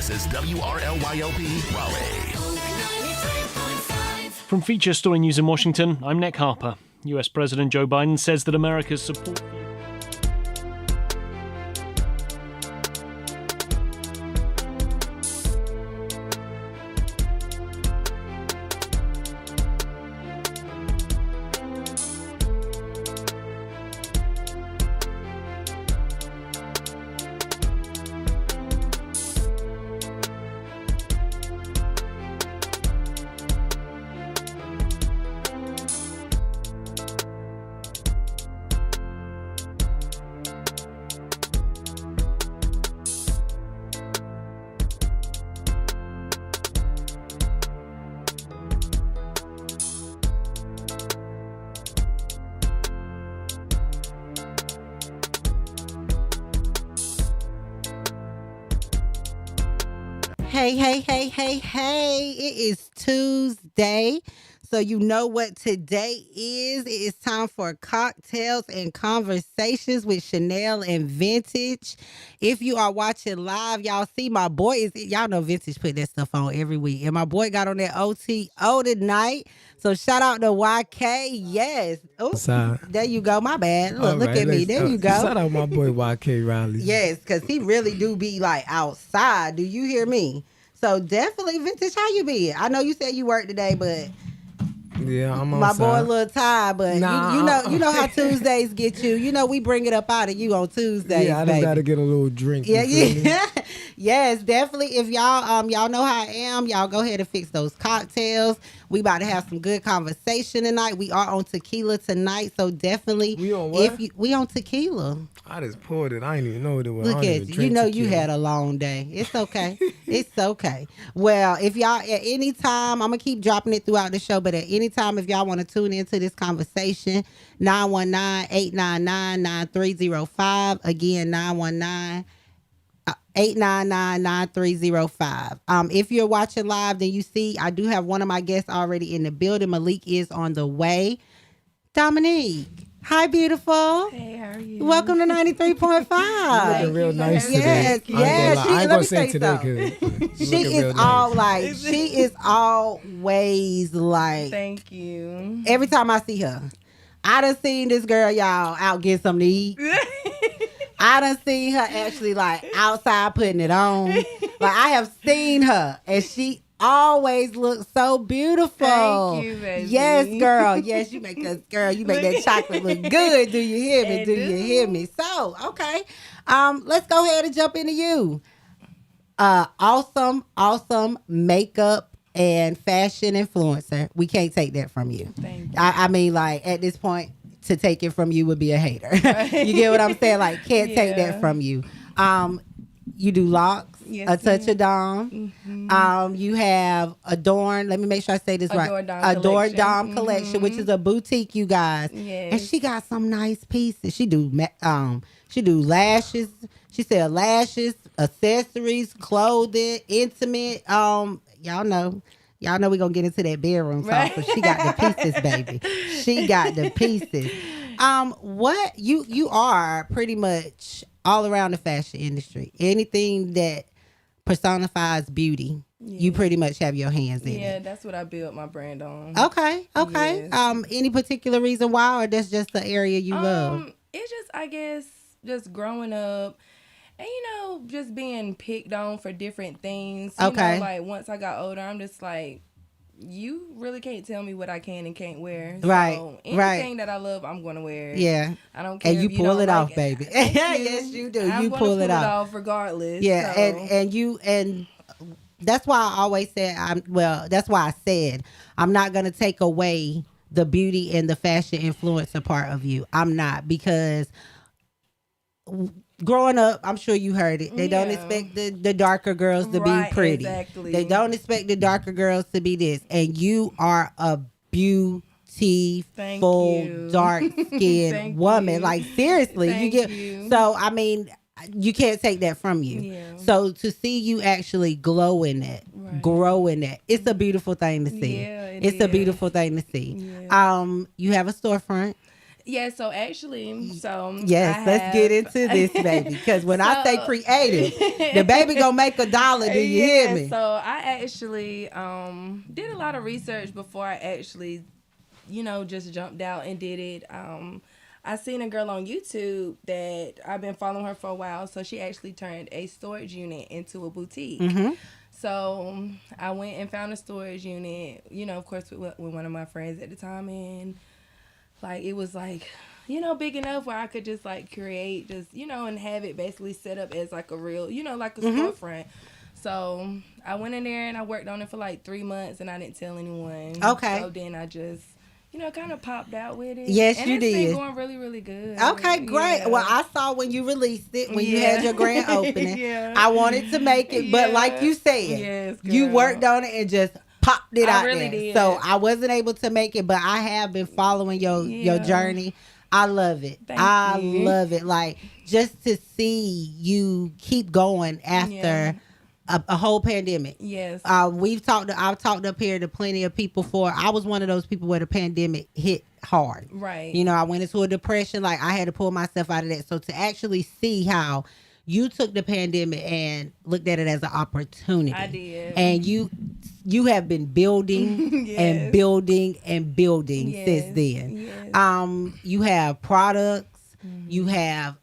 This is WRLYLP Raleigh. From Feature Story News in Washington, I'm Nick Harper. US President Joe Biden says that America's support... Hey, it is Tuesday. So you know what today is. It is time for cocktails and conversations with Chanel and Vintage. If you are watching live, y'all see my boy y'all know Vintage put that stuff on every week. And my boy got on that OTO tonight. So shout out to YK. Yes. Ooh, there you go. My bad. Look at me. There you go. Shout out my boy YK Riley. Yes, because he really do be like outside. Do you hear me? So definitely, Vintage, how you been? I know you said you worked today, but yeah, I'm on my boy a little tired. But you know how Tuesdays get you. You know we bring it up out of you on Tuesdays. Yeah, I just gotta get a little drink. Yeah. Yes, definitely. If y'all know how I am, y'all go ahead and fix those cocktails. We about to have some good conversation tonight. We are on tequila tonight, so definitely. We on what? We on tequila. I just poured it. I didn't even know what it was. Look at you. You know you had a long day. It's okay. It's okay. Well, if y'all at any time, I'm gonna keep dropping it throughout the show, but at any time, if y'all want to tune into this conversation, 919-899-9305. Again, 919-899-9305. If you're watching live, then you see I do have one of my guests already in the building. Malik is on the way. Dominique. Hi, beautiful. Hey, how are you? Welcome to 93.5. You're looking real nice today. Yes. I ain't gonna say today because she is always like. Thank you. Every time I see her, I done seen this girl, y'all, out getting something to eat. I done seen her actually like outside putting it on. Like I have seen her, and she always looks so beautiful. Thank you, baby. Yes, girl. Yes, you make that chocolate look good. Do you hear me? You hear me? So, okay. Let's go ahead and jump into you. Awesome makeup and fashion influencer. We can't take that from you. Thank you. I mean, like at this point, to take it from you would be a hater. You get what I'm saying? Like, can't take that from you. You do locks, yes, a touch of Dom. Mm-hmm. You have Adorn. Let me make sure I say this right. Adorn Dom collection, which is a boutique, you guys. Yes. And she got some nice pieces. She do lashes. She sell lashes, accessories, clothing, intimate. Y'all know we're gonna get into that bedroom talk. So she got the pieces, baby. She got the pieces. What you are pretty much all around the fashion industry. Anything that personifies beauty, you pretty much have your hands in it. Yeah, that's what I built my brand on. Okay. Yes. Any particular reason why, or that's just the area you love? It's just, I guess, just growing up and, just being picked on for different things. You know, like once I got older, I'm just like, you really can't tell me what I can and can't wear. Right. So anything that I love, I'm going to wear. Yeah. I don't care. And you pull it off, baby. Yes, you do. You pull it off regardless. Yeah. So. And that's why I always said, that's why I said, I'm not going to take away the beauty and the fashion influencer part of you. I'm not, because growing up, I'm sure you heard it. They don't expect the darker girls to be pretty. Exactly. They don't expect the darker girls to be this. And you are a beautiful, dark-skinned woman. Like, seriously. So, I mean, you can't take that from you. Yeah. So, to see you actually glow in it, grow in it, it's a beautiful thing to see. Yeah, it's a beautiful thing to see. Yeah. You have a storefront. Yeah, so actually, yes, let's get into this, baby. Because when I say creative, the baby gonna make $1. Do you hear me? So I actually did a lot of research before I actually, just jumped out and did it. I seen a girl on YouTube that I've been following her for a while. So she actually turned a storage unit into a boutique. Mm-hmm. So I went and found a storage unit, of course, with one of my friends at the time, and it was big enough where I could just create and have it basically set up as a real, like a storefront. So I went in there and I worked on it for 3 months and I didn't tell anyone. Okay. So then I just, kind of popped out with it. Yes, and you did. It's been going really, really good. Okay, great. Yeah. Well, I saw when you released it, when you had your grand opening. Yeah. I wanted to make it, but like you said, yes, you worked on it and just popped it out really there. did. So I wasn't able to make it, but I have been following your journey. I love it. Thank you. Love it. Just to see you keep going after a whole pandemic. Yes. I've talked up here to plenty of people I was one of those people where the pandemic hit hard. Right. I went into a depression. I had to pull myself out of that. So to actually see how you took the pandemic and looked at it as an opportunity. I did. And you have been building and building and building since then. Yes. You have products. Mm-hmm. You have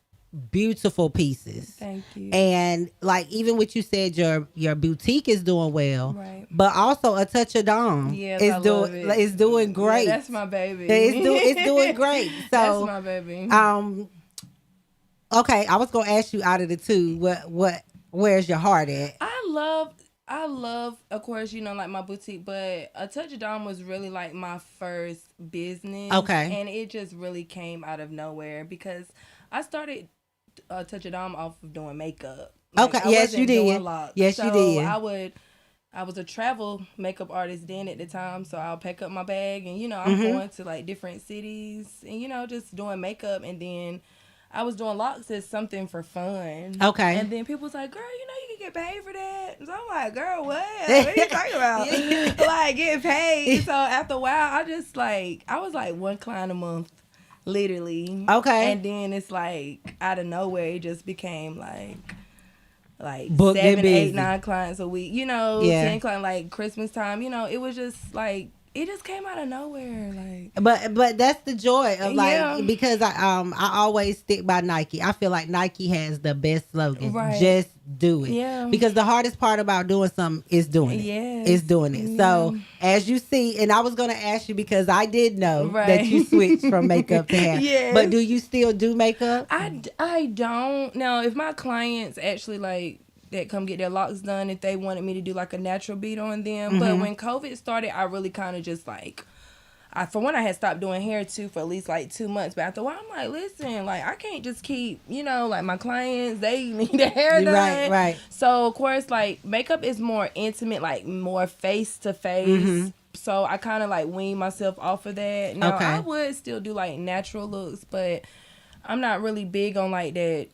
beautiful pieces. Thank you. And even what you said, your boutique is doing well. Right. But also A Touch of Dom is doing great. Yeah, that's my baby. It's doing great. So that's my baby. Okay, I was gonna ask you out of the two, where's your heart at? I love, of course, my boutique, but A Touch of Dom was really my first business. Okay. And it just really came out of nowhere because I started A Touch of Dom off of doing makeup. Okay, yes, you did. Yes, you did. I was a travel makeup artist then at the time, so I'll pack up my bag and, I'm going to different cities and, just doing makeup, and then I was doing locks as something for fun. Okay. And then people was like, girl, you can get paid for that. So I'm like, girl, what? What are you talking about? Getting paid. So after a while, I just I was one client a month, literally. Okay. And then it's out of nowhere, it just became booked 7, 8, 9 clients a week. 10 clients, Christmas time. It was just it just came out of nowhere. But that's the joy of because I always stick by Nike. I feel like Nike has the best slogan. Right. Just do it. Yeah. Because the hardest part about doing something is doing it. Yes. It's doing it. Yeah. So as you see, and I was gonna ask you because I did know that you switched from makeup to hair. Yes. But do you still do makeup? I don't. Now if my clients actually that come get their locks done, if they wanted me to do a natural beat on them. Mm-hmm. But when COVID started, I really kind of just for one, I had stopped doing hair too for at least 2 months. But after a while, I'm listen, I can't just keep, my clients, they need their hair done. Right. So of course, makeup is more intimate, more face to face. So I kind of wean myself off of that. Now I would still do natural looks, but I'm not really big on that,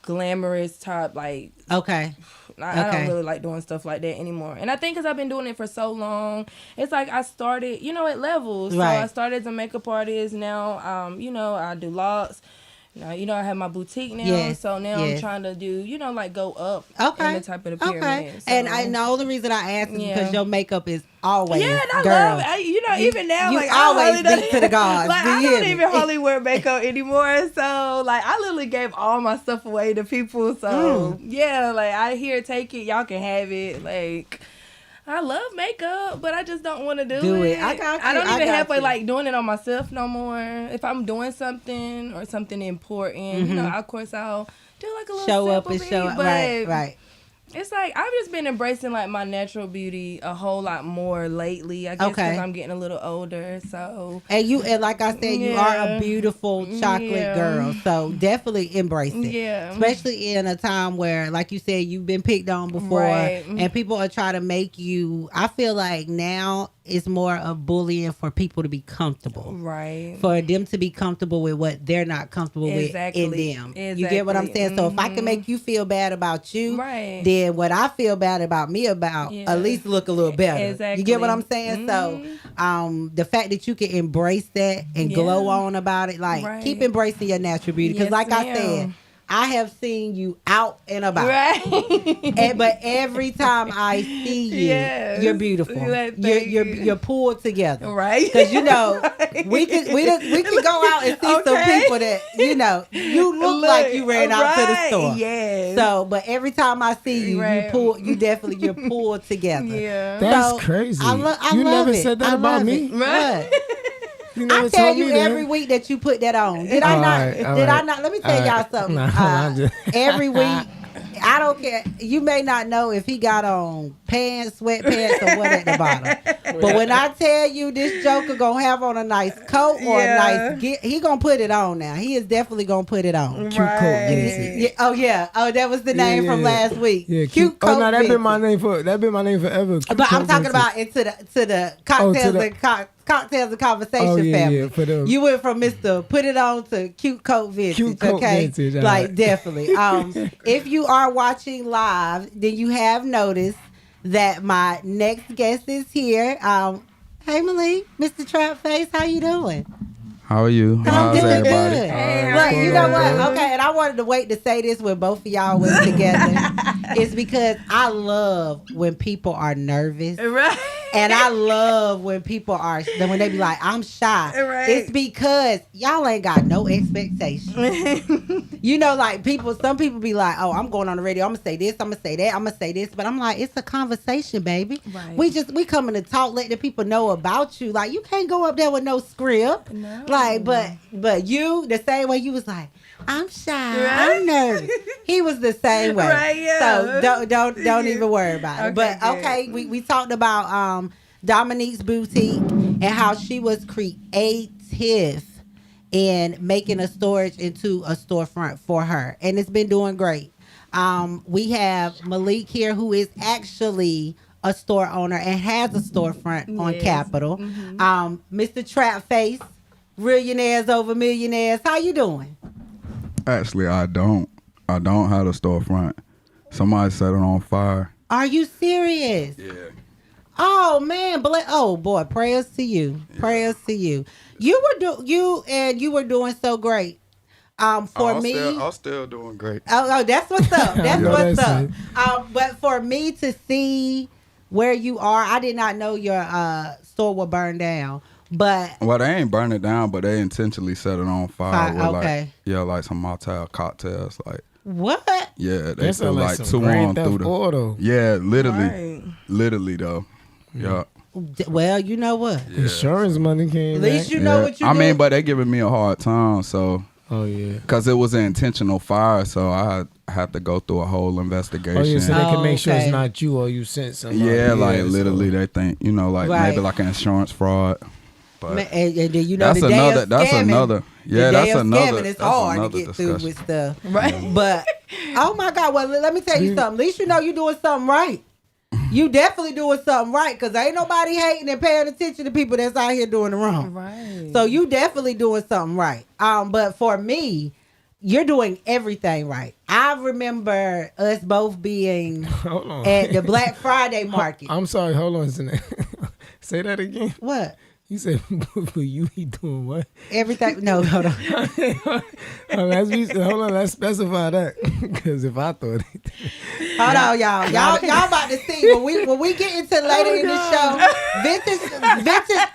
glamorous top I don't really like doing stuff like that anymore, and I think because I've been doing it for so long, it's I started at levels. Right. So I started as a makeup artist. Now I do locks. I have my boutique now, so now I'm trying to do, go up in the type of the pyramid. Okay. So. And the only reason I asked is because your makeup is always, and I girl, love it. Even now, you always speak to the gods. I don't even hardly wear makeup anymore. So, I literally gave all my stuff away to people. So, I here, take it. Y'all can have it. I love makeup, but I just don't want to do it. I got you. I don't even halfway doing it on myself no more. If I'm doing something or something important, of course I'll do a little show up sample and show up. But Right. It's I've just been embracing my natural beauty a whole lot more lately. I guess because I'm getting a little older. So and like I said, you are a beautiful chocolate girl. So definitely embrace it. Yeah. Especially in a time where, like you said, you've been picked on before, and people are trying to make you. I feel like now is more of bullying for people to be comfortable. Right. For them to be comfortable with what they're not comfortable with in them. You get what I'm saying? So if I can make you feel bad about you, then what I feel bad about me about at least look a little better. Exactly. You get what I'm saying? So the fact that you can embrace that and glow on about it, like keep embracing your natural beauty. Because like I said, I have seen you out and about. Right. But every time I see you, you're beautiful. You're pulled together. Right. Because we can go out and see some people that you look like you ran out to the store. Yes. So, but every time I see you, you're pulled together. Yeah. That's crazy. I love never said that about me. Right. I tell you every week that you put that on. Did I not? Did I not? Let me tell y'all something. Every week, I don't care. You may not know if he got on pants, sweatpants, or what at the bottom. But when I tell you this joker gonna have on a nice coat or a nice he gonna put it on now. He is definitely gonna put it on. Cute coat. Oh yeah. Oh, that was the name from last week. Yeah, cute coat. Oh no, that been my name forever. But I'm talking about into the cocktails and conversation family. Yeah, you went from Mr. Put It On to cute coat vintage. Vintage, like definitely. If you are watching live, then you have noticed that my next guest is here. Hey Malik, Mr. TrapFace, how you doing? How are you? I'm doing everybody? Good. Hey, look, you know what? Okay, and I wanted to wait to say this when both of y'all was together. It's because I love when people are nervous. Right. And I love when people when they be like, I'm shy. Right. It's because y'all ain't got no expectations. Like some people be like, oh, I'm going on the radio. I'm going to say this. I'm going to say that. I'm going to say this. But I'm like, it's a conversation, baby. Right. We coming to talk, let the people know about you. Like, you can't go up there with no script. No. Like, but you, the same way you was like, I'm shy. Right? I'm nervous. He was the same way. Right, yeah. So don't even worry about it. But okay, we talked about Dominique's boutique and how she was creative in making a storage into a storefront for her, and it's been doing great. We have Malik here, who is actually a store owner and has a storefront on Capitol. Mm-hmm. Mr. TrapFace, Millionaires Over Millionaires. How you doing? Actually, I don't have a storefront. Somebody set it on fire. Are you serious? Yeah. Oh man, oh boy, prayers to you. Yeah. Prayers to you. You were doing so great. I'm still doing great. Oh, that's what's up. That's what's up. But for me to see where you are, I did not know your store would burn down. But they ain't burn it down, but they intentionally set it on fire. Okay. Like some motel cocktails, like. What? Yeah, they feel like 2 on through the. Auto. Yeah, literally though. Yeah. Well, you know what? Yeah. Insurance money came. At least you know what you. I mean, but they giving me a hard time, so. Oh yeah. Because it was an intentional fire, so I had to go through a whole investigation. Oh yeah, so they can make sure it's not you or you sent somebody. Yeah, literally they think maybe like an insurance fraud. But and then that's another. Yeah, that's another. It's hard to get through with stuff, right? But oh my God, well let me tell you something. At least you know you're doing something right. You definitely doing something right, because ain't nobody hating and paying attention to people that's out here doing the wrong. Right. So you definitely doing something right. But for me, you're doing everything right. I remember us both being at the Black Friday market. I'm sorry, hold on. Say that again. What? You said, you be doing what? Everything. No, hold on. Hold on, let's specify that. Because if I thought it. Hold on, y'all. Y'all about to see. When we get into later in the show, Vintage,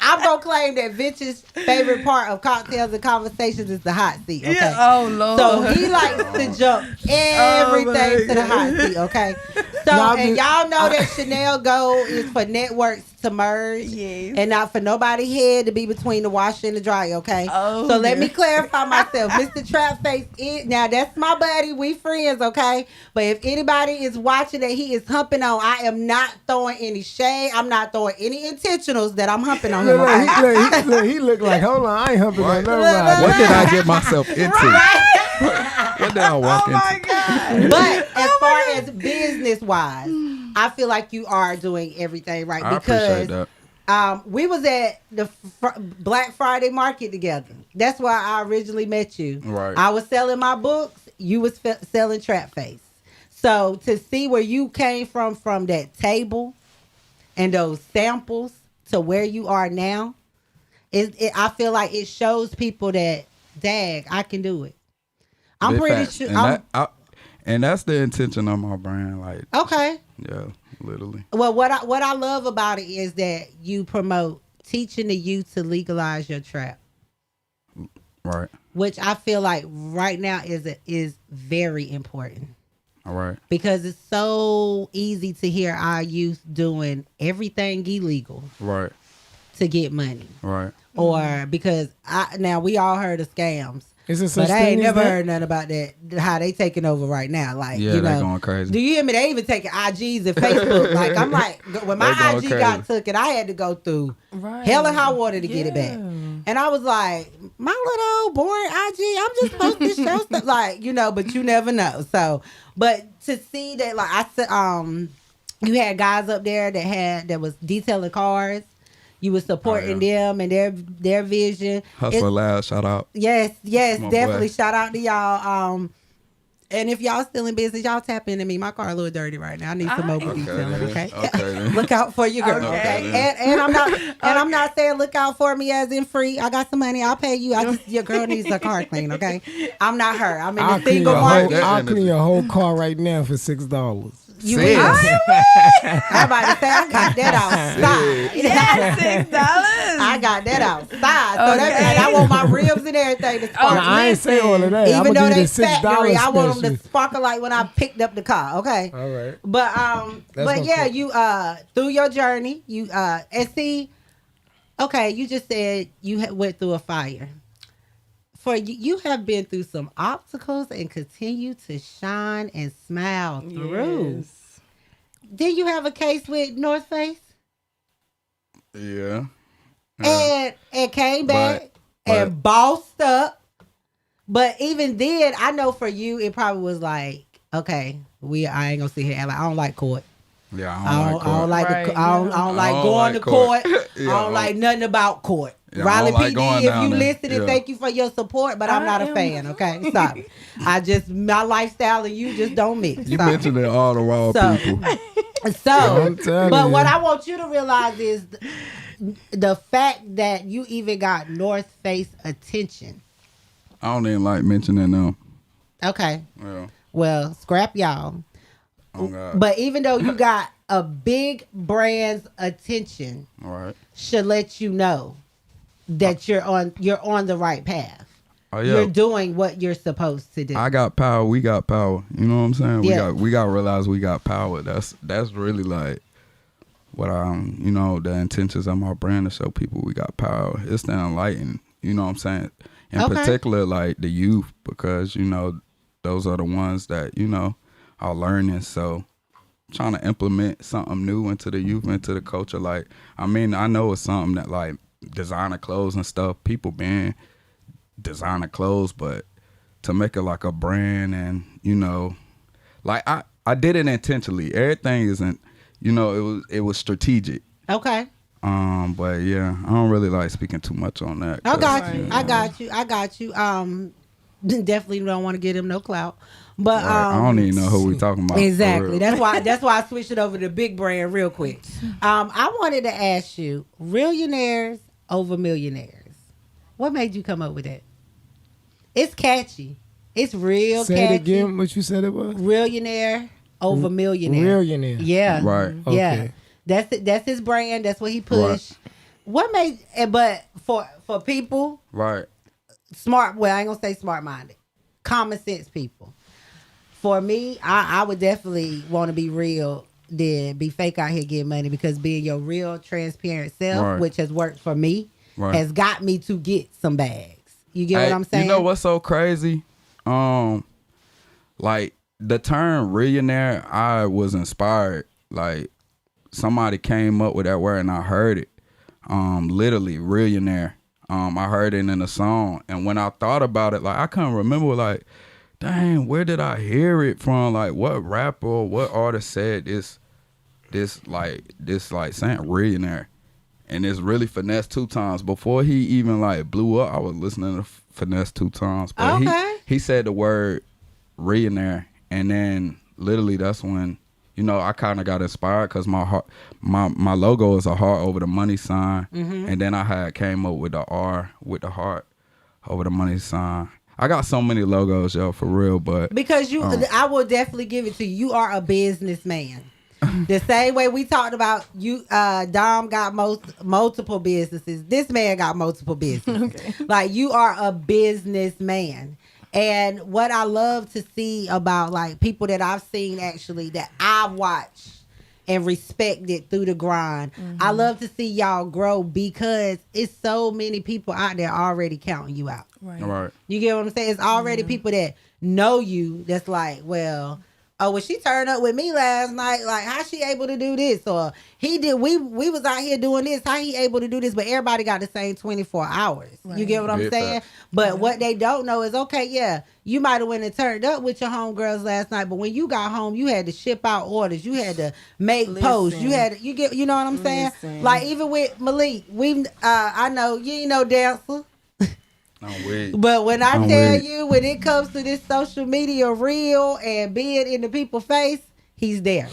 I'm going to claim that Vintage's favorite part of cocktails and conversations is the hot seat, okay? Yeah. Oh, Lord. So he likes to jump everything to the hot seat, okay? So, y'all know that Chanel Gold is for networks to merge, and not for nobody head to be between the washer and the dryer, okay? Oh, so let me clarify myself. Mr. TrapFace is, now that's my buddy, we friends, okay? But if anybody is watching that he is humping on, I am not throwing any shade. I'm not throwing any intentionals that I'm humping on him. He look like, hold on, I ain't humping on nobody. What did I get myself into? What did I walk into? My God. But as far as business wise, I feel like you are doing everything right, I appreciate that. We was at the Black Friday market together. That's why I originally met you. Right. I was selling my books. You was selling TrapFace. So to see where you came from that table and those samples to where you are now, I feel like it shows people that, dag, I can do it. I'm Big pretty facts. sure. And that's the intention of my brand. Like, Okay. yeah, literally. Well, what I love about it is that you promote teaching the youth to legalize your trap. Right. Which I feel like right now is very important. All right. Because it's so easy to hear our youth doing everything illegal Right. to get money. Right. Or because now we all heard of scams. Is it such But I ain't thing as never that? heard nothing about that, how they taking over right now. Like, Yeah, you they know, going crazy. do you hear me? They even taking IGs and Facebook. Like, I'm like, when my They going IG got crazy. took it, I had to go through Right. hell and high water to get it back. And I was like, my little old boring IG, I'm just posting show stuff. Like, you know, but you never know. So, but to see that, like I said, you had guys up there that was detailing cars. You were supporting them and their vision. Hustle Lab, shout out. Yes, My definitely. boy. Shout out to y'all. And if y'all still in business, y'all tap into me. My car a little dirty right now. I need some more detailing. Okay. then. Look out for your girl. Okay. And I'm not saying look out for me as in free. I got some money. I'll pay you. Your girl needs a car clean. Okay. I'm not her. I'm in the single market. I'll clean your whole car right now for $6. You will. I'm about to say I got that outside. Yes, $6. I got that outside. So that means I want my ribs and everything to sparkle. I ain't say all of that. I'm Even though gonna they give you the $6 factory, I want them to special. sparkle like when I picked up the car. Okay. All right. But That's yeah, cool. you through your journey, you and see, okay, you just said you went through a fire. For you have been through some obstacles and continue to shine and smile through. Yes. Did you have a case with North Face? Yeah. And came back But- and bossed up. But even then, I know for you, it probably was like, okay, I ain't gonna sit here and I don't like court. Yeah, I don't like Right, I don't like I don't going like to court. court. I don't like nothing about court. Yeah, I Riley don't like PD, going if down you there. listen, and Yeah. thank you for your support, but I'm not a fan. Okay, sorry. My lifestyle and you just don't mix. You Sorry. mentioned it all the wrong So- people. I'm telling But you. what I want you to realize is the fact that you even got North Face attention. I don't even like mentioning them. Okay, Yeah. well, scrap y'all. Oh God. But even though you got a big brand's attention, All right. should let you know that you're on the right path. Oh yeah. You're doing what you're supposed to do. I got power. We got power. You know what I'm saying? Yeah. We got to realize we got power. That's really like what the intentions of my brand to show people we got power. It's to enlighten. You know what I'm saying? In Okay. particular, like the youth, because those are the ones that are learning. So trying to implement something new into the youth, into the culture. Like, I mean, I know it's something that like designer clothes and stuff. People been designer clothes, but to make it like a brand and like I did it intentionally. Everything isn't it was strategic. Okay. But yeah, I don't really like speaking too much on that. I 'cause, got you. know, I got you. Definitely don't want to give him no clout. But right, I don't even know who we talking about. for exactly. real. That's why I switched it over to big brand real quick. I wanted to ask you, millionaires over millionaires. What made you come up with that? It's catchy. It's real Say catchy. it again. What you said it was? Millionaire over millionaire. Millionaire. Yeah. Right. Yeah. Okay. That's his brand. That's what he pushed. What made but for people Right. smart, well, I ain't gonna say smart minded, common sense people. For me, I would definitely want to be real than be fake out here getting money, because being your real transparent self, Right. which has worked for me, Right. has got me to get some bags. You get what I'm saying? You know what's so crazy? Like the term millionaire, I was inspired. Like somebody came up with that word and I heard it. Literally millionaire. I heard it in a song, and when I thought about it, like I couldn't remember, like, dang, where did I hear it from? Like, what rapper or what artist said this like saying millionaire? and it's really Finesse 2 Times. Before he even like blew up, I was listening to Finesse 2 Times. But he said the word "re" in there, and then literally that's when, you know, I kind of got inspired because my logo is a heart over the money sign, and then I had came up with the R with the heart over the money sign. I got so many logos, yo, for real. But because I will definitely give it to you. You are a businessman. The same way we talked about you, Dom got multiple businesses. This man got multiple businesses. Okay. Like, you are a businessman. And what I love to see about like people that I've seen actually that I watch and respected through the grind, I love to see y'all grow because it's so many people out there already counting you out. Right. You get what I'm saying? It's already people that know you that's like, well, oh, well, she turned up with me last night. Like, how she able to do this? Or he did. We was out here doing this. How he able to do this? But everybody got the same 24 hours. Right. You get what I'm saying? But what they don't know is, okay, yeah, you might have went and turned up with your homegirls last night, but when you got home, you had to ship out orders. You had to make posts. You had to, you know what I'm saying? Like, even with Malik, I know you ain't no dancer. But when I tell you, when it comes to this social media reel and being in the people's face, he's there.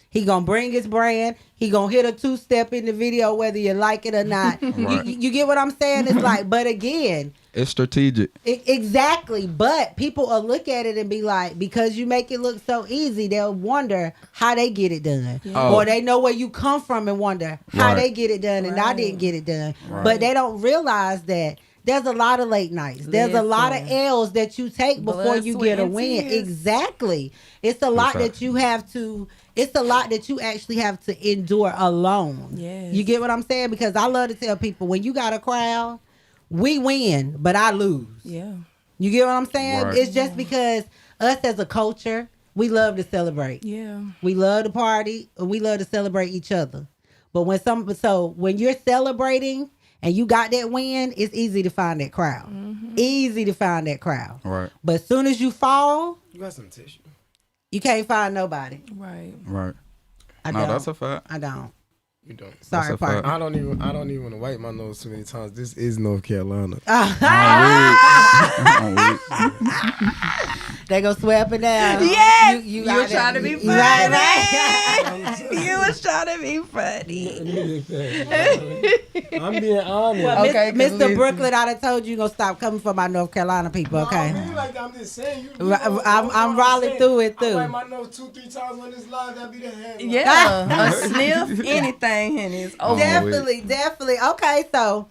He gonna bring his brand. He gonna hit a 2-step in the video, whether you like it or not. Right. You get what I'm saying? It's like, but again, it's strategic. Exactly. But people will look at it and be like, because you make it look so easy, they'll wonder how they get it done. Yeah. Or they know where you come from and wonder how they get it done and I didn't get it done. Right. But they don't realize that there's a lot of late nights. There's a lot of L's that you take before you get a win. Exactly. It's a lot that you have to, it's a lot that you actually have to endure alone. Yes. You get what I'm saying? Because I love to tell people, when you got a crowd, we win, but I lose. Yeah. You get what I'm saying? Right. It's just because us as a culture, we love to celebrate. Yeah. We love to party, and we love to celebrate each other. But when you're celebrating, and you got that win, it's easy to find that crowd. Easy to find that crowd. Right. But as soon as you fall, you got some tissue. You can't find nobody. Right. That's a fact. I don't. You don't. Sorry, partner. I don't even want to wipe my nose too many times. This is North Carolina. They go swear up and down. Yes. You were trying to be funny. Right. You was trying to be funny. I'm being honest. Well, okay, Mr. Brooklyn, I done told you gonna stop coming for my North Carolina people. Okay. No, I mean, like, I'm just saying. I'm rolling through it too. I wipe my nose 2-3 times on this live. That be the head. Yeah. A sniff, anything, and it's over. Definitely. Okay, so.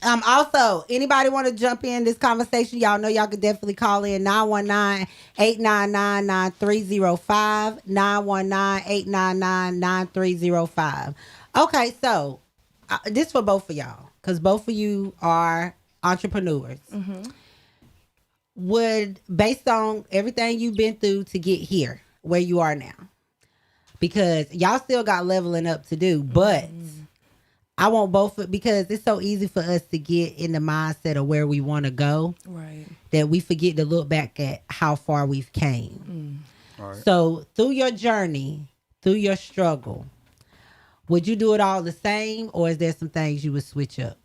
Also, anybody want to jump in this conversation? Y'all know y'all could definitely call in 919-899-9305. 919-899-9305. Okay, so this for both of y'all, because both of you are entrepreneurs. Based on everything you've been through to get here, where you are now, because y'all still got leveling up to do, but I want both, because it's so easy for us to get in the mindset of where we want to go, right? That we forget to look back at how far we've came. Right. So through your journey, through your struggle, would you do it all the same, or is there some things you would switch up?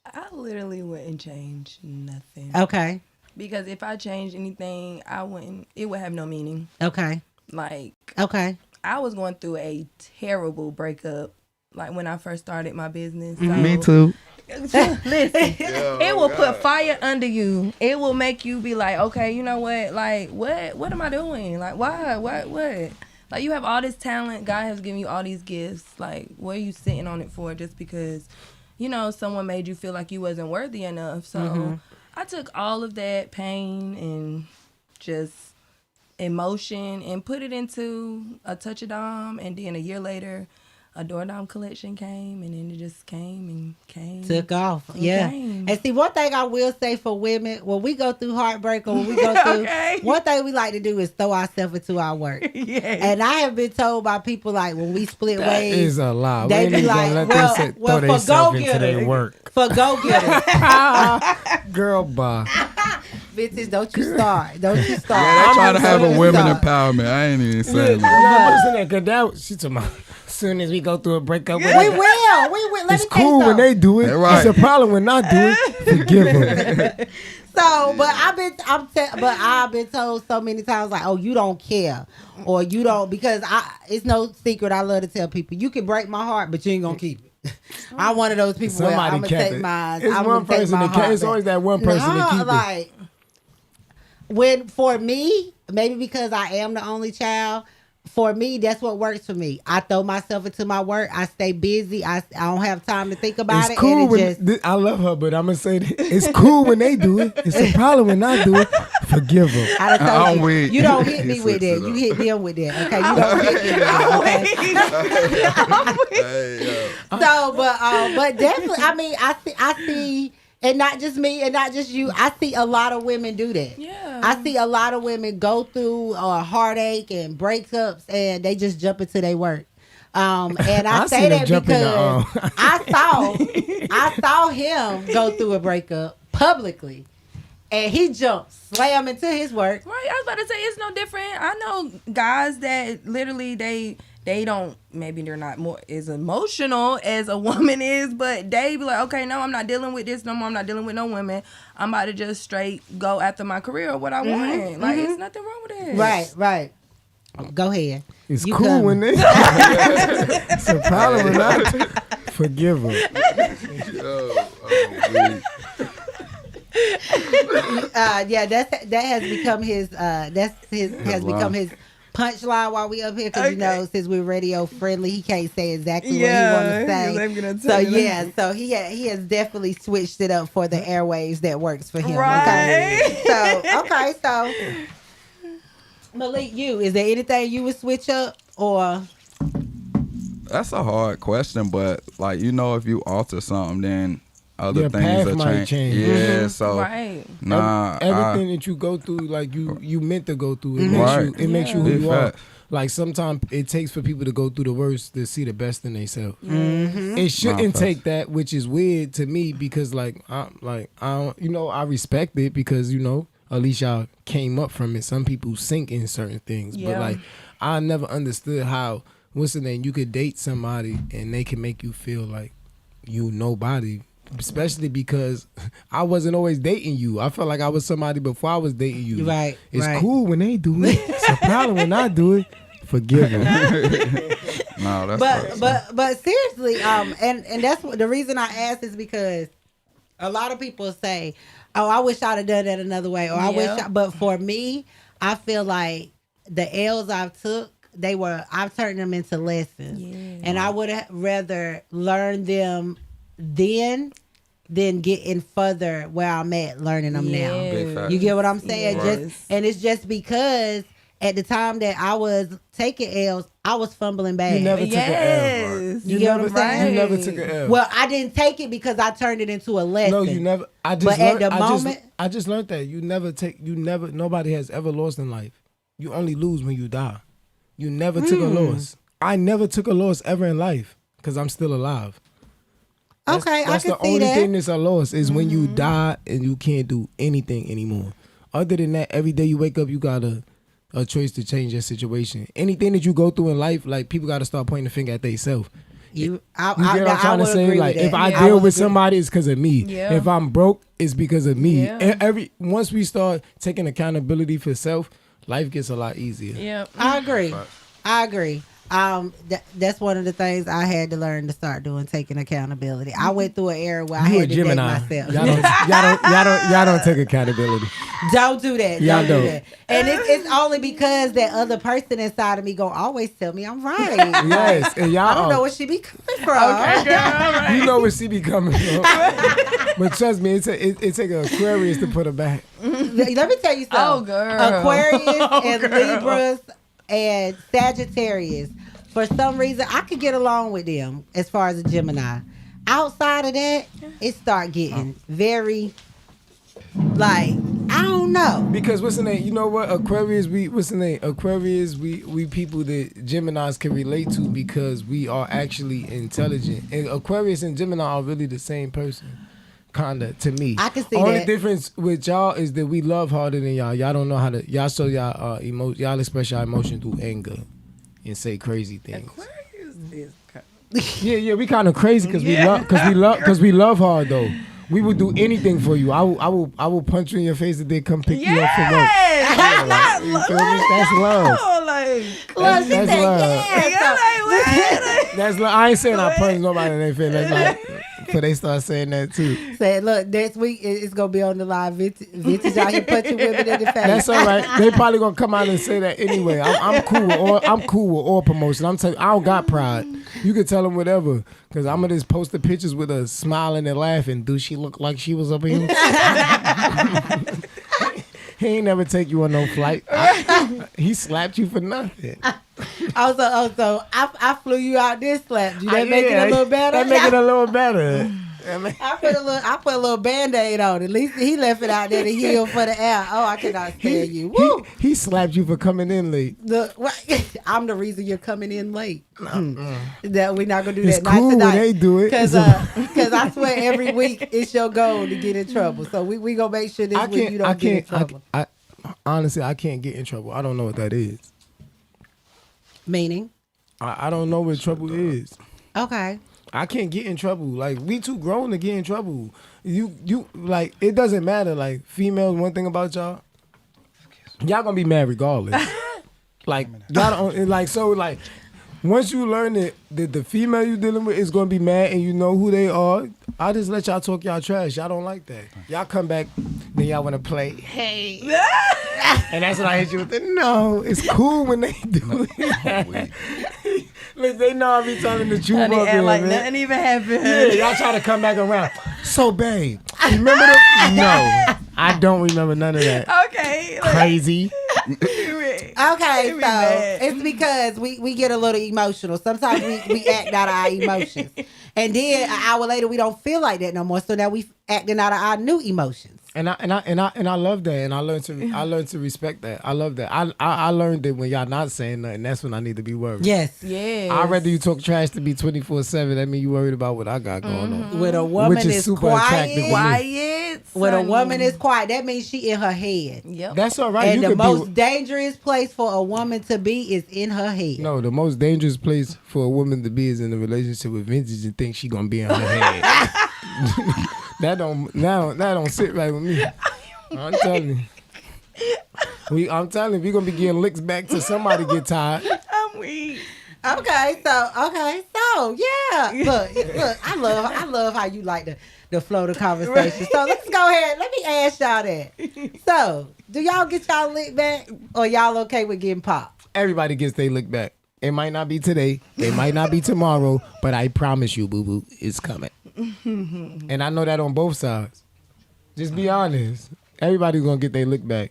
I literally wouldn't change nothing. Okay. Because if I changed anything, it would have no meaning. Okay. Like, okay. I was going through a terrible breakup. Like, when I first started my business. So, me too. Listen, it will put fire under you. It will make you be like, okay, you know what? Like, what am I doing? Like, why? What? Like, you have all this talent. God has given you all these gifts. Like, what are you sitting on it for? Just because, you know, someone made you feel like you wasn't worthy enough. So I took all of that pain and just emotion and put it into a touch of Dom. And then a year later, a Dom collection came, and then it just came. Took off. Yeah. Came. And see, one thing I will say for women, when we go through heartbreak or when we go through, one thing we like to do is throw ourselves into our work. Yes. And I have been told by people, like, when we split ways. That is a lie. They be like, well, for go-getters. Work. For go-getters. Girl, bye. Vintage, don't you start. Don't you start. Yeah, they try to have a women start. empowerment. I ain't even saying that. I'm listening because that she talking about. As soon as we go through a breakup, We will. Let it's me tell you cool when something. they do it. They're right. It's a problem when I do it. Forgive them. So, but I've been told so many times like, oh, you don't care, or you don't, because it's no secret. I love to tell people, you can break my heart, but you ain't gonna keep it. I'm one of those people where I'm gonna take mine. It's one person that kept. It's always that one person that keep it. Like, for me, maybe because I am the only child. For me, that's what works for me. I throw myself into my work. I stay busy. I don't have time to think about it. It's cool and I love her, but I'm gonna say that it's cool when they do it. It's a problem when I do it. Forgive them. I done told I'm you, weak. you don't hit me with that. You hit them with that. Okay, you don't hit me with that. Okay. So, but definitely, I mean, I see. And not just me, and not just you. I see a lot of women do that. Yeah. I see a lot of women go through heartache and breakups, and they just jump into their work. And I say that because I saw him go through a breakup publicly, and he jumped slam into his work. Right. I was about to say it's no different. I know guys that literally they don't, maybe they're not more as emotional as a woman is, but they be like, okay, no, I'm not dealing with this no more. I'm not dealing with no women. I'm about to just straight go after my career or what I want. Like, it's nothing wrong with it. Right. Go ahead. It's You cool come. when they. It's a problem when I forgive them. Yeah, that has become his become his punchline while we up here, because you know, since we're radio friendly, he can't say exactly what he want to say. So yeah, so he has definitely switched it up for the airwaves that works for him. Right. Okay, so Malik, is there anything you would switch up, or? That's a hard question, but like, you know, if you alter something, then other Your things path will might change. Yeah, so Right. Everything that you go through, like you meant to go through, it makes you who Big you are. facts. Like sometimes it takes for people to go through the worst to see the best in themselves. It shouldn't take that, which is weird to me, because I don't, you know, I respect it because, you know, at least y'all came up from it. Some people sink in certain things, but like I never understood how you could date somebody and they can make you feel like you nobody. Especially because I wasn't always dating you. I felt like I was somebody before I was dating you. Right. It's cool when they do it. It's a problem when I do it. Forgive them. No, that's but seriously, and that's the reason I asked is because a lot of people say, "Oh, I wish I'd have done that another way," or "I wish." But for me, I feel like the L's I've took, I've turned them into lessons, and I would have rather learned them then getting further where I'm at learning them now. You get what I'm saying? Yes. And it's just because at the time that I was taking L's, I was fumbling bad. You never took an L. You get what I'm saying? You never took an L. Well, I didn't take it because I turned it into a lesson. No, you never. I just learned that nobody has ever lost in life. You only lose when you die. You never took a loss. I never took a loss ever in life because I'm still alive. That's the I can see only that. thing that's a loss is when you die and you can't do anything anymore. Other than that, every day you wake up, you got a choice to change your situation. Anything that you go through in life, like, people got to start pointing the finger at themselves. You get what I'm trying to say? Like, if I deal with somebody, it's because of me. Yeah. If I'm broke, it's because of me. Yeah. Once we start taking accountability for self, life gets a lot easier. Yeah, I agree. That's one of the things I had to learn to start doing, taking accountability. I went through an era where I had to date myself. Y'all don't take accountability. Don't do that. Don't do that. And it's only because that other person inside of me gonna always tell me I'm right. Yes, and y'all I don't know where she be coming from. Okay, girl, right. You know where she be coming from. But trust me, it take an Aquarius to put her back. Let me tell you something. Oh, girl. Aquarius and Libras and Sagittarius, for some reason, I could get along with them as far as a Gemini. Outside of that, it start getting very, like, I don't know. Because what's the name? You know what? Aquarius, we people that Geminis can relate to because we are actually intelligent. And Aquarius and Gemini are really the same person. Kinda to me. I can see Only that. difference with y'all is that we love harder than y'all. Y'all don't know how to. Y'all show y'all y'all express y'all emotion through anger and say crazy things. Aquarius is kind Yeah, we kind of crazy because we love hard though. We would do anything for you. I will punch you in your face if they come pick you up from work. that's not You feel me? That's love. Like, That's love. yeah, That's love. I ain't saying I punch nobody in their face. That's like, but they start saying that too. Said, look, next week it's gonna be on the line. Vintage out here punching women in the face. That's all right. They probably gonna come out and say that anyway. I'm cool with all promotion. I'm telling you, I don't got pride. You can tell them whatever, cause I'm gonna just post the pictures with her smiling and laughing. Do she look like she was up here? He ain't never take you on no flight. He slapped you for nothing. Also, I flew you out this slap. You that make it a little better? That make it a little better. I put a little Band-Aid on. At least he left it out there to heal for the air. Oh, I cannot stand you. Woo. He slapped you for coming in late. I'm the reason you're coming in late. That we're not gonna do It's that. cool Not when tonight. they do it. Because I swear every week it's your goal to get in trouble. So we gonna make sure this week you don't get in trouble. Honestly, I can't get in trouble. I don't know what that is. Meaning? I don't know what trouble is. Okay. I can't get in trouble. Like, we too grown to get in trouble. You like, it doesn't matter. Like, females, one thing about y'all gonna be mad regardless. Like, y'all don't, like, so, like, once you learn that the female you dealing with is gonna be mad and you know who they are, I just let y'all talk y'all trash. Y'all don't like that. Y'all come back, then y'all wanna play, hey. And that's when I hit you with the, no, it's cool when they do it. Look, they know I be telling the truth up here, like man. nothing even happened. Yeah, y'all try to come back around. So, babe, remember that? No, I don't remember none of that. Okay. Crazy. Okay, so it's because we get a little emotional. Sometimes we act out of our emotions. And then an hour later we don't feel like that no more. So now we acting out of our new emotions. And I love that, and I learned to respect that. I love that. I learned that when y'all not saying nothing, that's when I need to be worried. Yes. I'd rather you talk trash to be 24/7. That mean you worried about what I got going on. When a woman Which is super attractive to me. Quiet. When a woman is quiet, that means she in her head. Yep. That's all right. And you the could most dangerous place for a woman to be is in her head. No, the most dangerous place for a woman to be is in a relationship with Vintage and think she gonna be in her head. That don't sit right with me. I'm telling you. I'm telling you, we gonna be getting licks back till somebody get tired. I'm weak. Okay, so yeah. Look, I love how you like the flow of the conversation. So let's go ahead. Let me ask y'all that. So, do y'all get y'all lick back, or y'all okay with getting popped? Everybody gets their lick back. It might not be today, it might not be tomorrow, but I promise you, boo boo, it's coming. And I know that on both sides. Just be honest. Everybody's gonna get their lick back.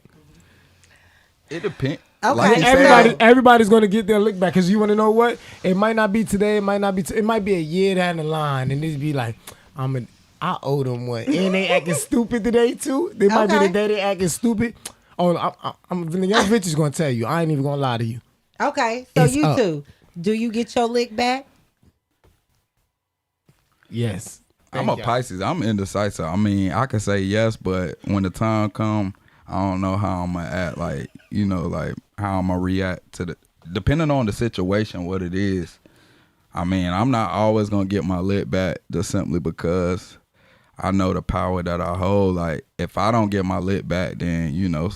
It depends. Okay. Like Everybody's gonna get their lick back. Cause you wanna know what? It might not be today. It might not be. It might be a year down the line, and it'd be like, I owe them one, and they acting stupid today too. They might be the day they acting stupid. Oh, the young bitch is gonna tell you. I ain't even gonna lie to you. Okay, so It's you up. two, do you get your lick back? Yes. I'm a Pisces. I'm indecisive. I mean, I can say yes, but when the time come, I don't know how I'm gonna act. Like, you know, like how I'm gonna react to depending on the situation, what it is. I mean, I'm not always gonna get my lick back just simply because I know the power that I hold. Like, if I don't get my lick back, then, you know,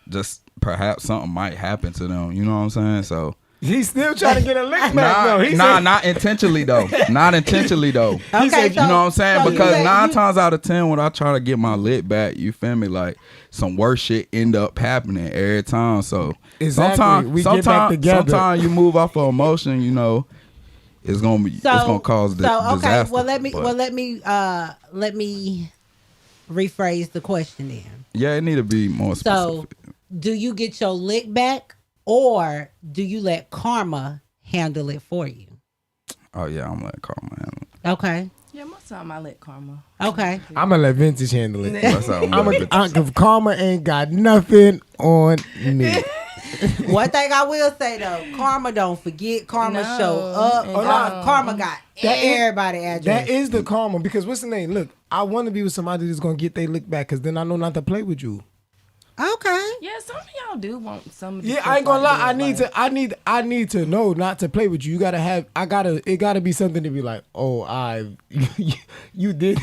just perhaps something might happen to them. You know what I'm saying? So. He's still trying to get a lick back. Not intentionally though. Not intentionally though. Okay, You know what I'm saying? so Because 9 times out of 10, when I try to get my lick back, you feel me? Like, some worse shit end up happening every time. So Exactly. Get back together. sometimes you move off of emotion, you know, it's gonna cause disaster. Well, let me rephrase the question then. Yeah, it need to be more specific. So, do you get your lick back, or do you let karma handle it for you? Oh yeah, I'm letting karma handle it. Okay. Yeah, most of the time I let karma. Okay. I'm gonna let Vintage handle it. That's how I'm letting it. Cause karma ain't got nothing on me. One thing I will say though, karma don't forget. Karma show up. Karma got everybody address. That is the karma, because what's the name? Look, I want to be with somebody that's gonna get their lick back, because then I know not to play with you. Okay. Yeah, some of y'all do want some of the Yeah, stuff I ain't gonna like lie. that, I need to know not to play with you. It gotta be something to be like, oh, you did,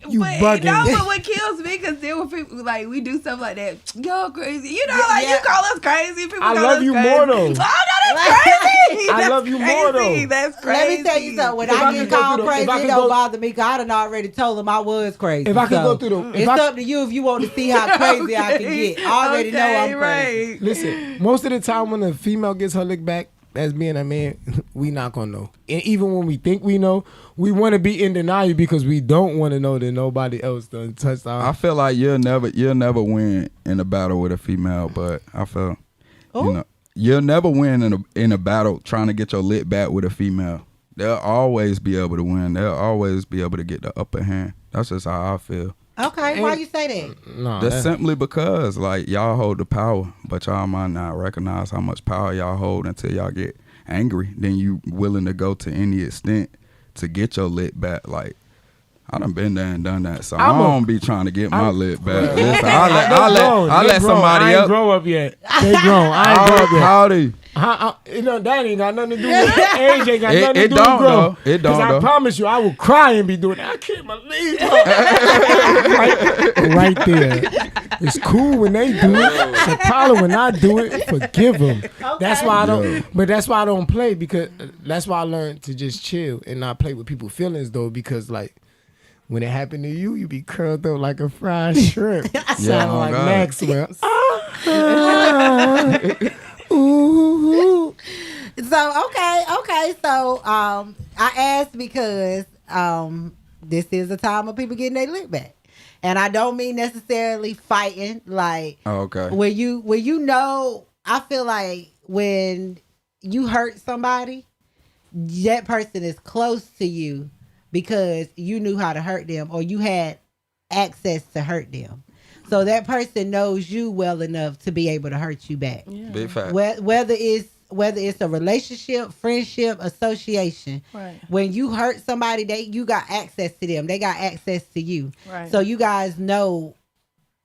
you but bugging. no, but what kills me, because there were people like we do stuff like that. Y'all crazy, you know, like you call us crazy. People I call love us you crazy. more though. Oh no, that's crazy. I love you more though. That's crazy. Let me tell you something. When I get called crazy, it don't bother me, because I done already told them I was crazy. If I could go through it's up to you if you want to see how crazy I can get. I already know I'm crazy. Right. Listen, most of the time when a female gets her lick back, as being a man, we not gonna know. And even when we think we know, we want to be in denial because we don't want to know that nobody else done touched our. I feel like you'll never win in a battle with a female, but I feel you'll never win in a battle trying to get your lit back with a female. They'll always be able to win. They'll always be able to get the upper hand. That's just how I feel. Okay, why you say that? No, That's simply because like y'all hold the power, but y'all might not recognize how much power y'all hold until y'all get angry. Then you willing to go to any extent to get your lit back. Like I done been there and done that, so I don't be trying to get my lit back. Listen, I let somebody I ain't grow up yet. They grown. I ain't grow up yet. How old are you? That ain't got nothing to do with age. Ain't got nothing to do with don't, grow. though. It don't, I though. promise you, I will cry and be doing that. I can't believe it. right there. It's cool when they do it. It's a problem when I do it. Forgive them. Okay. That's why I don't. But that's why I don't play, because that's why I learned to just chill and not play with people's feelings though. Because like when it happened to you, you be curled up like a fried shrimp. Sounding like God. Maxwell. Ooh. So okay. So I asked because this is a time of people getting their lick back, and I don't mean necessarily fighting. Like when you know, I feel like when you hurt somebody, that person is close to you because you knew how to hurt them, or you had access to hurt them. So that person knows you well enough to be able to hurt you back. Yeah. Big fact. Whether it's a relationship, friendship, association. Right. When you hurt somebody, you got access to them. They got access to you. Right. So you guys know,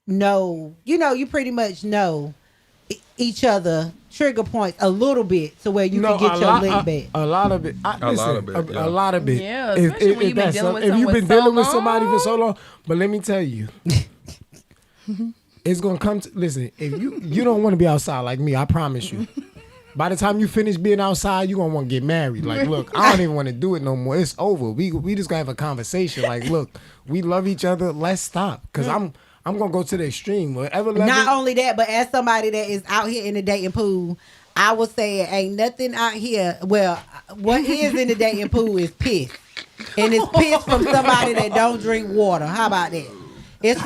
you pretty much know each other trigger points a little bit to where you can get your link back. A lot of it. A lot of it. Yeah, especially when you've been dealing with someone if you've been so dealing with long. somebody for so long. But let me tell you. It's gonna come to listen. If you don't want to be outside like me, I promise you. By the time you finish being outside, you gonna want to get married. Like, look, I don't even want to do it no more. It's over. We just gonna have a conversation. Like, look, we love each other. Let's stop. Cause I'm gonna go to the extreme. Whatever level. Not only that, but as somebody that is out here in the dating pool, I would say it ain't nothing out here. Well, what is in the dating pool is piss, and it's piss from somebody that don't drink water. How about that? It's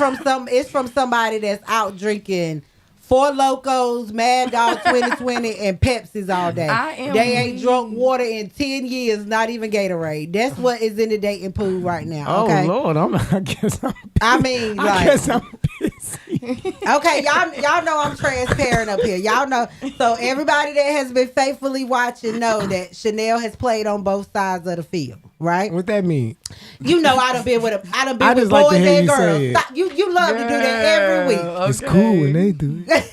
from somebody that's out drinking Four Locos, Mad Dog 2020, and Pepsis all day. They ain't drunk water in 10 years, not even Gatorade. That's what is in the dating pool right now. Okay? Oh Lord, I guess I'm pissy. I guess I'm pissy. Okay, y'all know I'm transparent up here. Y'all know. So everybody that has been faithfully watching know that Chanel has played on both sides of the field, right? What that mean? You know I done been with just boys like to hear and you say girls. it. Stop. You love to do that every week. Okay. It's cool when they do it.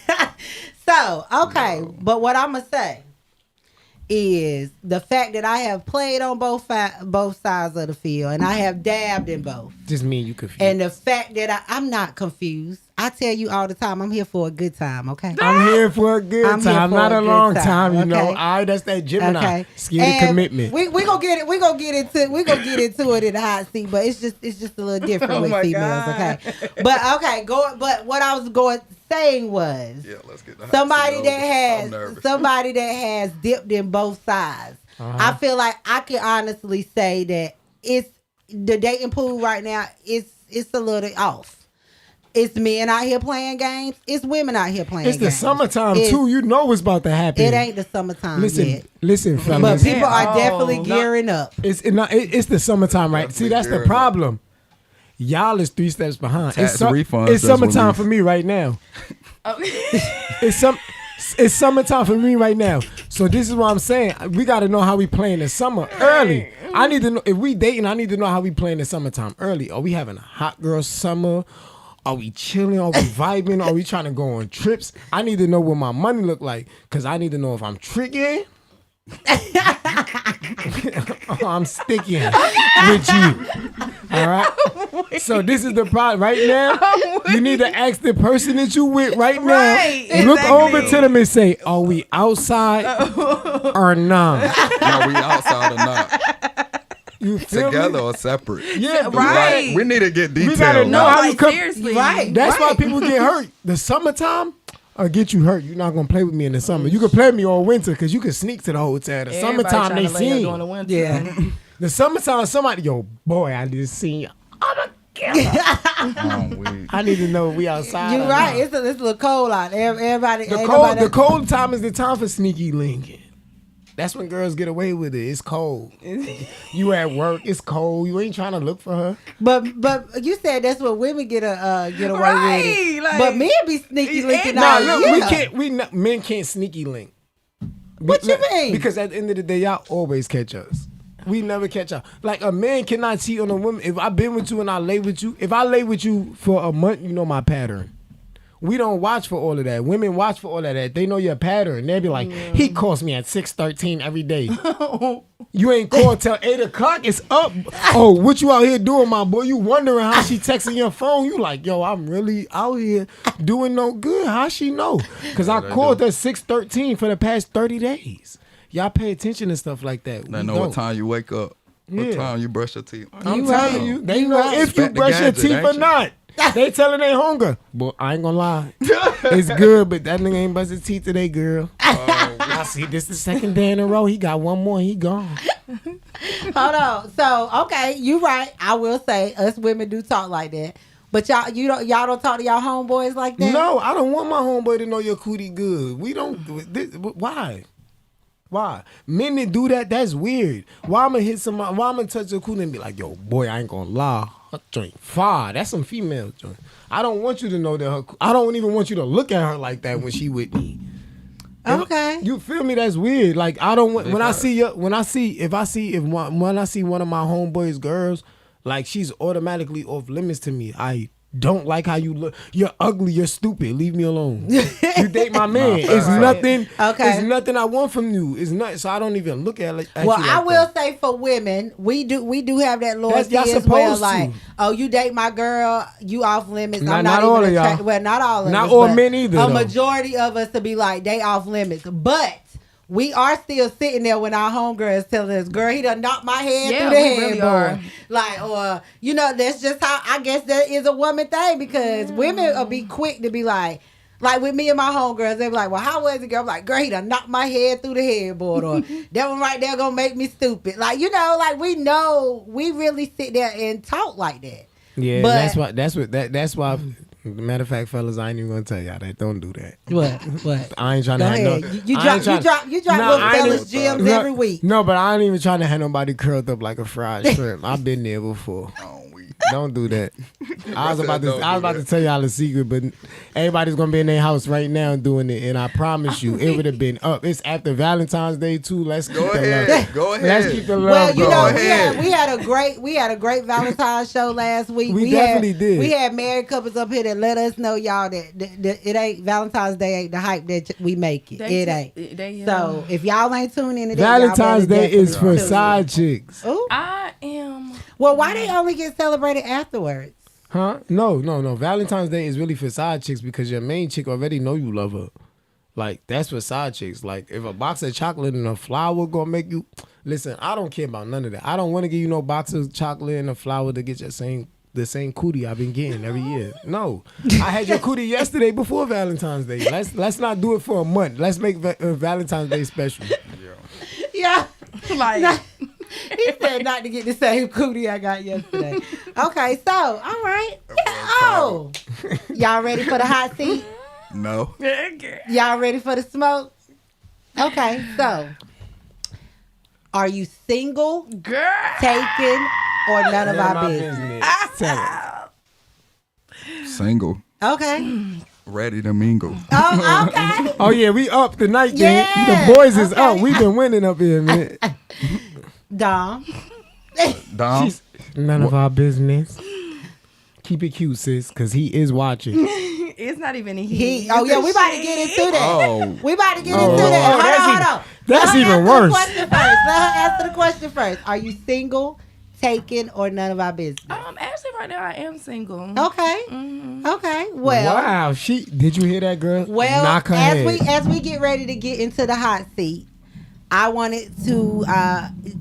So, okay, but what I'm going to say is the fact that I have played on both sides of the field and I have dabbed in both. Just mean you confused. And the fact that I'm not confused. I tell you all the time, I'm here for a good time, okay? I'm here for a good time, not a long time, you know. okay? All right, that's that Gemini. Okay. Scared of commitment. We gonna get it. We gonna get into it in the hot seat, but it's just a little different with females, okay? But okay, But what I was saying was, let's get the hot somebody seat that over. has has dipped in both sides. I feel like I can honestly say that it's the dating pool right now. It's a little off. It's men out here playing games. It's women out here playing games. It's the summertime too. You know what's about to happen. It ain't the summertime yet. Listen, But fellas. people are definitely gearing up. It's the summertime, right? See, that's the problem. Y'all is 3 steps behind. Tax refunds, It's that's what summertime we- for me right now. It's summertime for me right now. So this is what I'm saying. We got to know how we play in the summer early. I need to know if we dating. I need to know how we play in the summertime early. Are we having a hot girl summer? Are we chilling? Are we vibing? Are we trying to go on trips? I need to know what my money look like because I need to know if I'm tricking. I'm sticking with you. All right. So this is the problem right now. You need to ask the person that you with right now. Right, Look exactly. over to them and say, "Are we outside or not? Are we outside or not? You feel Together me? or separate? Yeah, Right. Like, we need to get We details. gotta know No, how like you come. seriously. Right. That's why people get hurt. The summertime. Or get you hurt. You're not gonna play with me in the summer. You can play with me all winter because you can sneak to the hotel. The Everybody summertime they tryna lay up see during the you. winter. Yeah. The summertime somebody, yo, boy, I just seen you. I'm a killer. I need to know if we outside. You're or right. not. It's a little cold out. Everybody. The ain't cold, nobody- the cold time is the time for sneaky linking. That's when girls get away with it. It's cold. You at work. It's cold. You ain't trying to look for her. But you said that's what women get away with Right, it. like- But men be sneaky linking Nah, out. look, Yeah. men can't sneaky link. What you mean? Because at the end of the day, y'all always catch us. We never catch y'all. Like a man cannot cheat on a woman. If I've been with you and I lay with you, if I lay with you for a month, you know my pattern. We don't watch for all of that. Women watch for all of that. They know your pattern. They'll be like, he calls me at 6:13 every day. You ain't called till 8 o'clock. It's up. Oh, what you out here doing, my boy? You wondering how she texting your phone. You like, yo, I'm really out here doing no good. How she know? Because I called her 6:13 for the past 30 days. Y'all pay attention to stuff like that. They We know don't. what time you wake up. What Yeah. time you brush your teeth. I'm You telling right. you, they You know right. if you Respect the brush your gadget, teeth ain't or you? not. They telling they hunger. But I ain't gonna lie. It's good, but that nigga ain't brush his teeth today, girl. I see this the second day in a row. He got one more, he gone. Hold on. So okay, you right. I will say us women do talk like that. But y'all don't talk to y'all homeboys like that. No, I don't want my homeboy to know your cootie good. We don't. Why? Why? Men that do that, that's weird. Why I'm gonna hit somebody? Why I'm gonna touch your cootie and be like, yo, boy, I ain't gonna lie. Her joint fire. That's some female joint. I don't want you to know that her. I don't even want you to look at her like that when she with me. Okay. You feel me? That's weird. Like I don't want when I see one of my homeboys girls, like she's automatically off limits to me. I don't like how you look. You're ugly. You're stupid. Leave me alone. You date my man. It's nothing. Okay. It's nothing I want from you. It's not. So I don't even look at Well, you like I will that. say for women, we do have that loyalty y'all as well. supposed Like, to. oh, you date my girl, you off limits. I'm Not not all even of y'all. attracted. Well, not all of Not us. all but men either, A though. majority of us to be like they off limits, but. We are still sitting there when our homegirl is telling us, girl, he done knocked my head Yeah, through the we really are. headboard. Like, or, that's just how, I guess that is a woman thing because women will be quick to be like with me and my homegirls, they be like, well, how was it, girl? I'm like, girl, he done knocked my head through the headboard. Or that one right there gonna make me stupid. Like, we know, we really sit there and talk like that. Yeah, But- that's why. Matter of fact, fellas, I ain't even gonna tell y'all that. Don't do that. What? I ain't trying Go to have ahead. no. You I ain't drop tryna- little I ain't fellas even- gems every week. No, but I ain't even trying to have nobody curled up like a fried shrimp. I've been there before. Don't do that. I was about to tell y'all a secret, but everybody's gonna be in their house right now doing it, and I promise you, it would have been up. It's after Valentine's Day too. Let's keep the love. Go ahead. Let's keep the love. Well, you know, going. we had a great Valentine's show last week. We definitely did. We had married couples up here that let us know, y'all, that it ain't Valentine's Day ain't the hype that we make it. It ain't. So if y'all ain't tuning in, Valentine's Day is for definitely tune in. side chicks. Ooh. I am. Well, why they only get celebrated afterwards? Huh? No. Valentine's Day is really for side chicks because your main chick already know you love her. Like, that's for side chicks. Like, if a box of chocolate and a flower gonna make you... Listen, I don't care about none of that. I don't want to give you no box of chocolate and a flower to get the same cootie I've been getting every year. No. I had your cootie yesterday before Valentine's Day. Let's not do it for a month. Let's make Valentine's Day special. Yeah. Like, He said not to get the same cootie I got yesterday. Okay, so, all right. Yeah, oh. Y'all ready for the hot seat? No. Y'all ready for the smoke? Okay, so are you single, girl. taken, or none of None our business? Tell it. Single. Okay. Ready to mingle. Oh, okay. Oh yeah, we up tonight. Yeah, The boys is okay. up. We've been winning up here, man. Dom. Dom. None of our business. Keep it cute, sis, because he is watching. It's not even a he. Oh yeah, we about to get into that. Oh. We about to get into that. Hold on. That's Let her even answer worse. the question first. Let her answer the question first. Are you single, taken, or none of our business? Actually, right now I am single. Okay. Okay. Well. Wow, did you hear that, girl? Well, Knock her head. as we get ready to get into the hot seat, I wanted to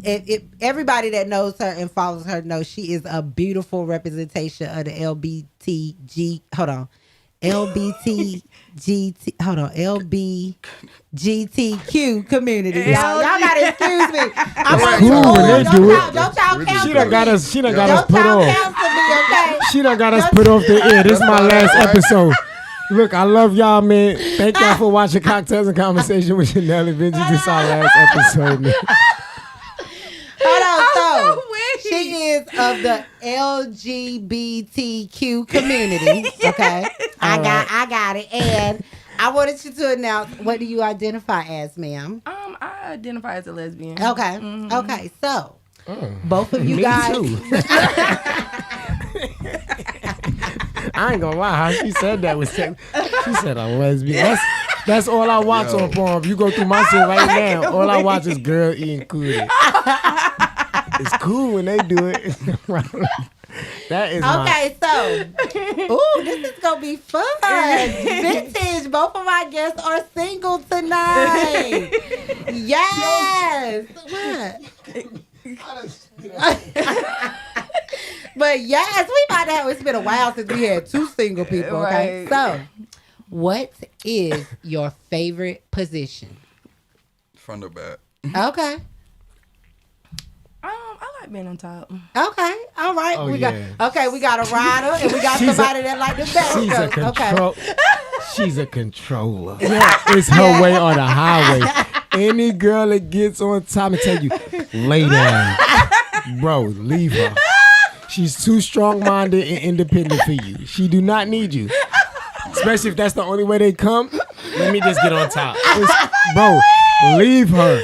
if everybody that knows her and follows her knows she is a beautiful representation of the LBGTQ community. Y'all gotta excuse me. I'm cool when they do it. Don't y'all count She done got us put Don't y'all off. counsel me, okay? She done got us put off the air. This is my last episode. Look, I love y'all, man. Thank y'all for watching Cocktails and Conversation with Chanel and Vinci. This is our last episode, man. Hold on, so so weak. she is of the LGBTQ community. Okay, I got it, and I wanted you to announce, what do you identify as, ma'am? I identify as a lesbian. Okay, okay, so both of you guys. Too. I ain't gonna lie, how she said that was she said a lesbian. That's all I watch on Pornhub. You go through my shit right now. All I watch is girl eating cootie. It's cool when they do it. That is Okay, so this is gonna be fun. Vintage. Both of my guests are single tonight. Yes. What? But yes, we might have. It's been a while since we had two single people. Okay, Right. so what is your favorite position? From the back. Okay. I like being on top. Okay. All right. Oh, we yeah. got a rider and we got somebody that like the back. she's a Okay. control. She's a controller. It's her way on the highway. Any girl that gets on top and tell you, lay down, bro, leave her. She's too strong-minded and independent for you. She do not need you, especially if that's the only way they come. Let me just get on top, bro. Leave her.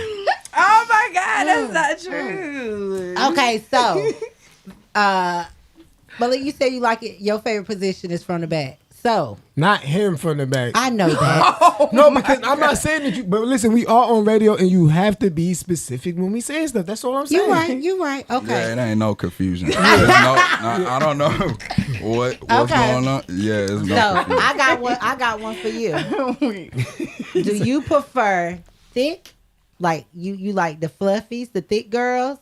Oh my God, that's not true. Okay, so Malik, you say you like it. Your favorite position is from the back. So Not him from the back. I know that. No, because I'm not saying that you. But listen, we are on radio, and you have to be specific when we say stuff. That's all I'm saying. You right. Okay. Yeah, it ain't no confusion. I don't know what's going on. Yeah, it's no So confusion. I got one for you. Do you prefer thick, like you like the fluffies, the thick girls,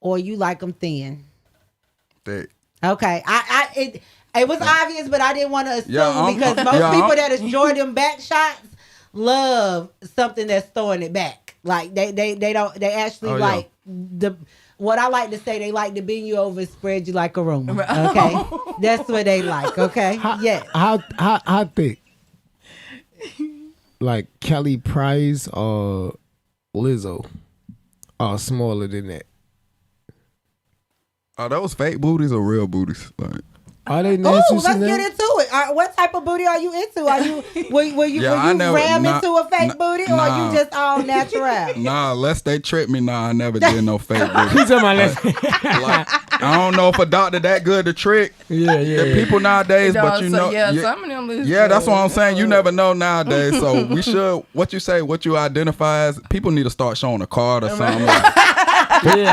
or you like them thin? Thick. Okay, it was obvious, but I didn't want to assume because most yeah, people that enjoy them back shots love something that's throwing it back. Like they actually like the. What I like to say, they like to bend you over and spread you like a Roman. Okay, that's what they like. Okay, How thick? Like Kelly Price or Lizzo, or smaller than that? Are those fake booties or real booties? Like, Are they Ooh, natural? let's get into it. What type of booty are you into? Are you will you ram into a fake booty, or are you just all natural? Nah, unless they trip me, I never did no fake booty. He's on my left. Like, I don't know if a doctor that good to trick. The people nowadays, but you know, some of them lose. that's what I'm saying. You never know nowadays, so we should. What you say, what you identify as, people need to start showing a card or something. Like,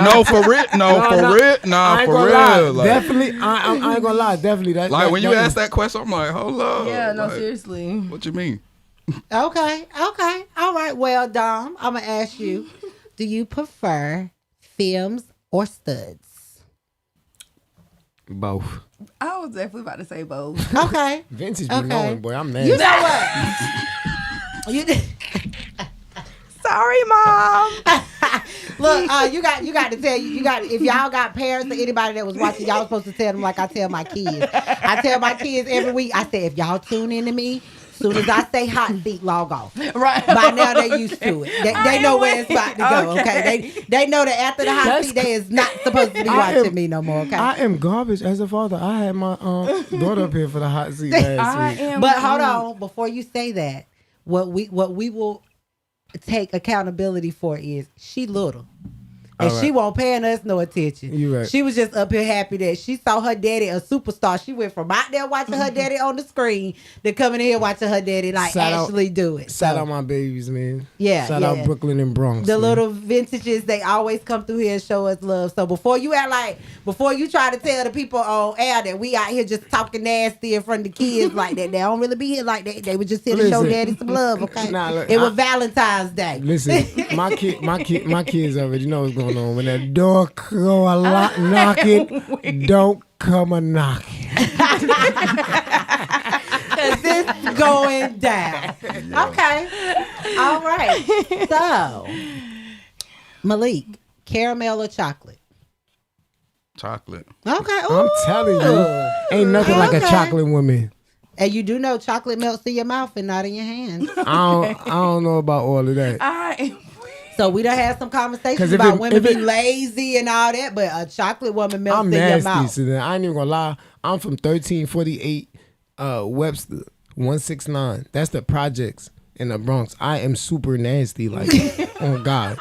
no, for real. Nah, for real. Like, Definitely, I ain't gonna lie. Definitely, that. like when you that ask that question, I'm like, hold up. Yeah, no, like, seriously. What you mean? Okay, all right. Well, Dom, I'm gonna ask you: do you prefer films or studs? Both. I was definitely about to say both. Okay. Vintage be knowing, boy. I'm mad. You know what? Sorry, Mom. Look, you got to tell if y'all got parents or anybody that was watching, y'all supposed to tell them like I tell my kids. I tell my kids every week. I say, if y'all tune into me, Soon as I say hot seat, log off. Right. By now they used to it. They know where it's about to go. Okay. They know that after the hot seat, they is not supposed to be watching me no more. Okay. I am garbage as a father. I had my daughter up here for the hot seat last week. But hold on, before you say that, what we will take accountability for is she little. And she won't paying us no attention. You right. She was just up here happy that she saw her daddy a superstar. She went from out there watching her daddy on the screen to coming in here watching her daddy actually do it. Shout out my babies, man. Yeah. Shout out Brooklyn and Bronx. The man. little vintages, they always come through here and show us love. So before you try to tell the people on air that we out here just talking nasty in front of the kids like that, they don't really be here like that. They would just here to show daddy some love, okay? Look, it was Valentine's Day. Listen, my kids already know what's going on. When that door go a lot knocking, don't come a knocking. Cause it's going down. Okay. All right. So, Malik, caramel or chocolate? Chocolate. Okay. I'm telling you, ain't nothing like a chocolate woman. And you do know chocolate melts in your mouth and not in your hands. I don't know about all of that. So we done had some conversations about women being lazy and all that, but a chocolate woman melts in your mouth. So I ain't even gonna lie. I'm from 1348 Webster 169. That's the projects in the Bronx. I am super nasty. Like, oh God.